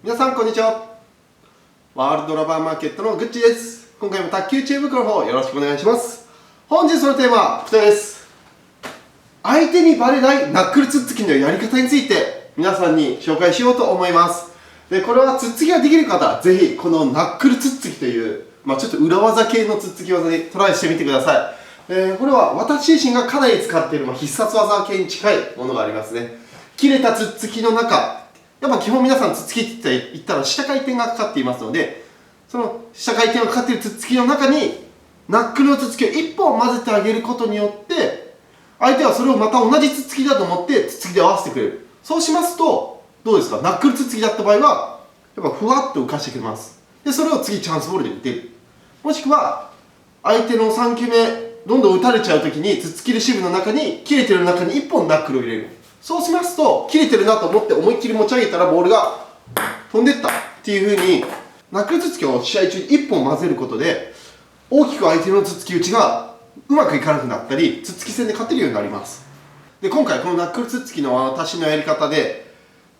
皆さんこんにちは。ワールドラバーマーケットのグッチです。今回も卓球知恵袋の方よろしくお願いします。本日のテーマはこちらです。相手にバレないナックルツッツキのやり方について皆さんに紹介しようと思います。でこれはツッツキができる方、ぜひこのナックルツッツキという、ちょっと裏技系のツッツキ技でトライしてみてください。これは私自身がかなり使っている、必殺技系に近いものがありますね。切れたツッツキの中、やっぱ基本皆さんツッツキって言ったら下回転がかかっていますので、その下回転がかかっているツッツキの中にナックルのツッツキを1本混ぜてあげることによって、相手はそれをまた同じツッツキだと思ってツッツキで合わせてくれる。そうしますとどうですか、ナックルツッツキだった場合はやっぱふわっと浮かしてくれます。でそれを次チャンスボールで打てる。もしくは相手の3球目どんどん打たれちゃうときにツッツキレシーブの中に切れてる中に1本ナックルを入れる。そうしますと切れてるなと思って思いっきり持ち上げたらボールが飛んでったっていう風に、ナックルツッツキを試合中に1本混ぜることで大きく相手のツッツキ打ちがうまくいかなくなったり、ツッツキ戦で勝てるようになります。で今回このナックルツッツキの私のやり方で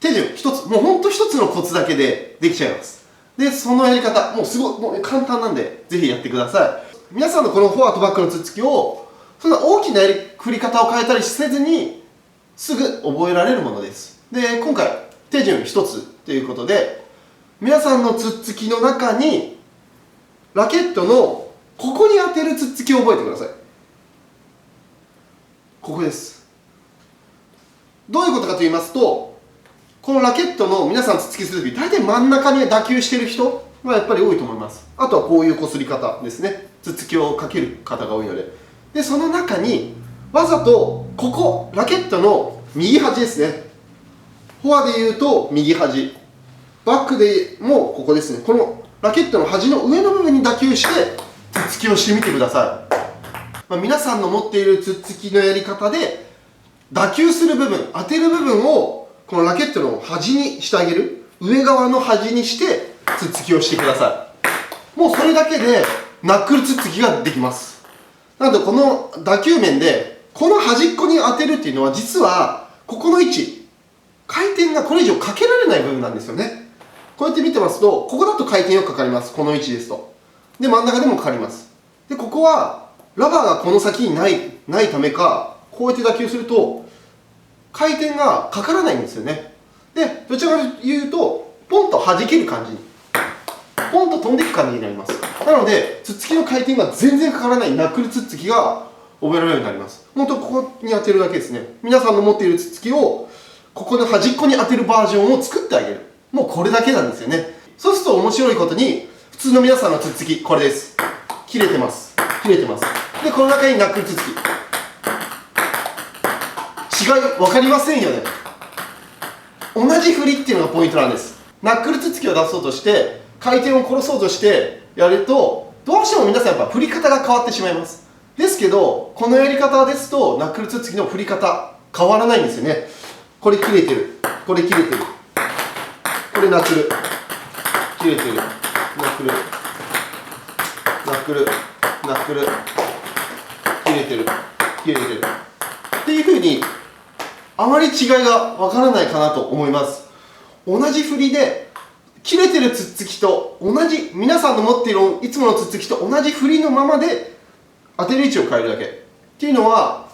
手順一つ、もうほんと一つのコツだけでできちゃいます。でそのやり方もう簡単なんでぜひやってください。皆さんのこのフォアとバックのツッツキをそんな大きな振り方を変えたりせずにすぐ覚えられるものです。で今回手順一つということで、皆さんのツッツキの中にラケットのここに当てるツッツキを覚えてください。ここです。どういうことかと言いますと、このラケットの皆さんツッツキするとき大体真ん中に打球してる人がやっぱり多いと思います。あとはこういうこすり方ですね。ツッツキをかける方が多いので、その中にわざとここラケットの右端ですね。フォアでいうと右端、バックでもここですね。このラケットの端の上の部分に打球してツッツキをしてみてください。皆さんの持っているツッツキのやり方で打球する部分、当てる部分をこのラケットの端にしてあげる、上側の端にしてツッツキをしてください。もうそれだけでナックルツッツキができます。なのでこの打球面でこの端っこに当てるっていうのは、実はここの位置、回転がこれ以上かけられない部分なんですよね。こうやって見てますと、ここだと回転よくかかります。この位置ですと。で真ん中でもかかります。でここはラバーがこの先にないためか、こうやって打球すると回転がかからないんですよね。でどちらかというとポンと弾ける感じに、ポンと飛んでいく感じになります。なのでツッツキの回転が全然かからないナックルツッツキが覚えられるようになります。本当ここに当てるだけですね。皆さんの持っているツッツキをここの端っこに当てるバージョンを作ってあげる。もうこれだけなんですよね。そうすると面白いことに、普通の皆さんのツッツキこれです。切れてます。切れてます。でこの中にナックルツッツキ、違い分かりませんよね。同じ振りっていうのがポイントなんです。ナックルツッツキを出そうとして回転を殺そうとしてやると、どうしても皆さんやっぱ振り方が変わってしまいます。ですけどこのやり方ですとナックルツッツキの振り方変わらないんですよね。これ切れてる、これ切れてる、これナックル切れてる、ナックルナックルナックル切れてる切れてるっていうふうに、あまり違いがわからないかなと思います。同じ振りで切れてるツッツキと同じ、皆さんの持っているいつものツッツキと同じ振りのままで当てる位置を変えるだけっていうのは、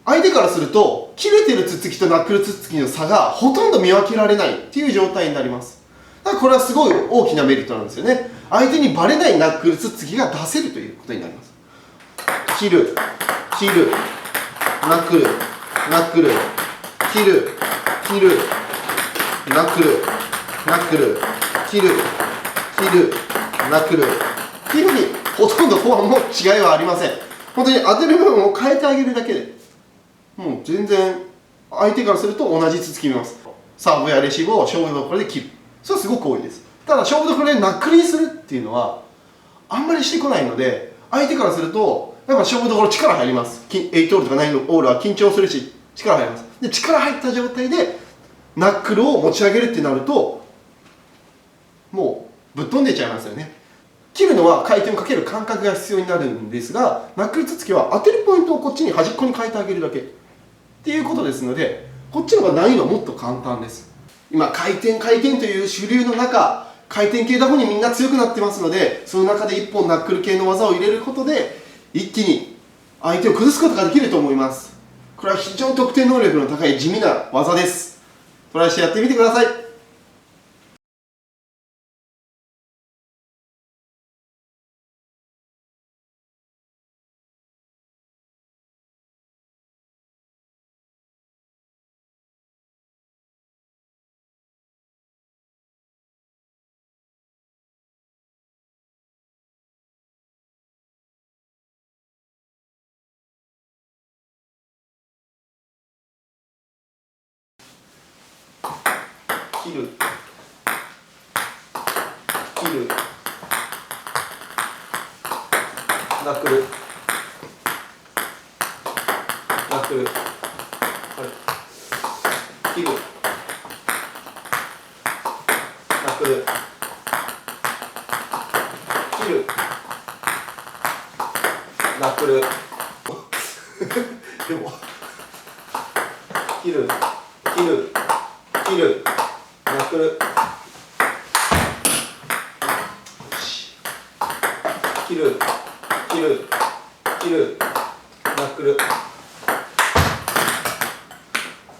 相手からすると切れてるツッツキとナックルツッツキの差がほとんど見分けられないっていう状態になります。だからこれはすごい大きなメリットなんですよね。相手にバレないナックルツッツキが出せるということになります。切る切るナックルナックル切る切るナックルナックル切る切るナックルっていうふうに、ほとんどフォアも違いはありません。本当に当てる部分を変えてあげるだけでもう全然相手からすると同じツッツキ見ます。サーブやレシーブを勝負どころで切る、それはすごく多いです。ただ勝負どころでナックルにするっていうのはあんまりしてこないので、相手からするとやっぱ勝負どころ力入ります。8オールとか9オールは緊張するし力入ります。で力入った状態でナックルを持ち上げるってなるともうぶっ飛んでいっちゃいますよね。切るのは回転をかける感覚が必要になるんですが、ナックルツッツキは当てるポイントをこっちに端っこに変えてあげるだけっていうことですので、こっちの方が難易度はもっと簡単です。今回転回転という主流の中、回転系打法にみんな強くなってますので、その中で1本ナックル系の技を入れることで一気に相手を崩すことができると思います。これは非常に得点能力の高い地味な技です。トライしてやってみてください。切る、切る、ナックル、ナックル、はい、切る、ナックル、切る、ナックルでも切る、切る、切る、ナックル、切る、切る、切る、ナックル。